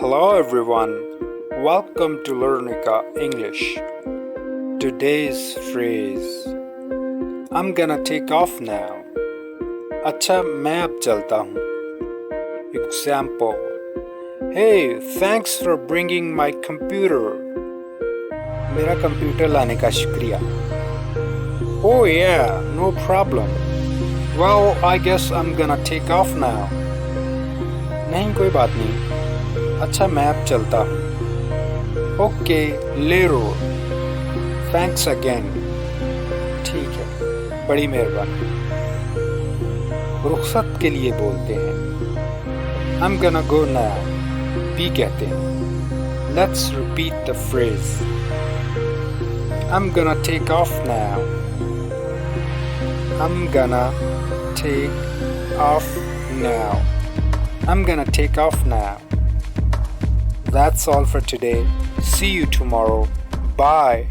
Hello everyone, welcome to Learnica English. Today's phrase I'm gonna take off now. अच्छा मैं अब चलता हूँ. Example Hey, thanks for bringing my computer. मेरा computer लाने का शुक्रिया. Oh yeah, no problem. Well, I guess I'm gonna take off now. नहीं कोई बात नहीं. अच्छा मैं अब चलता हूँ. Okay, later. Thanks again. ठीक है, बड़ी मेहरबानी. रुखसत के लिए बोलते हैं. I'm gonna go now. भी कहते हैं. Let's repeat the phrase. I'm gonna take off now. I'm gonna take off now. I'm gonna take off now. That's all for today. See you tomorrow. Bye.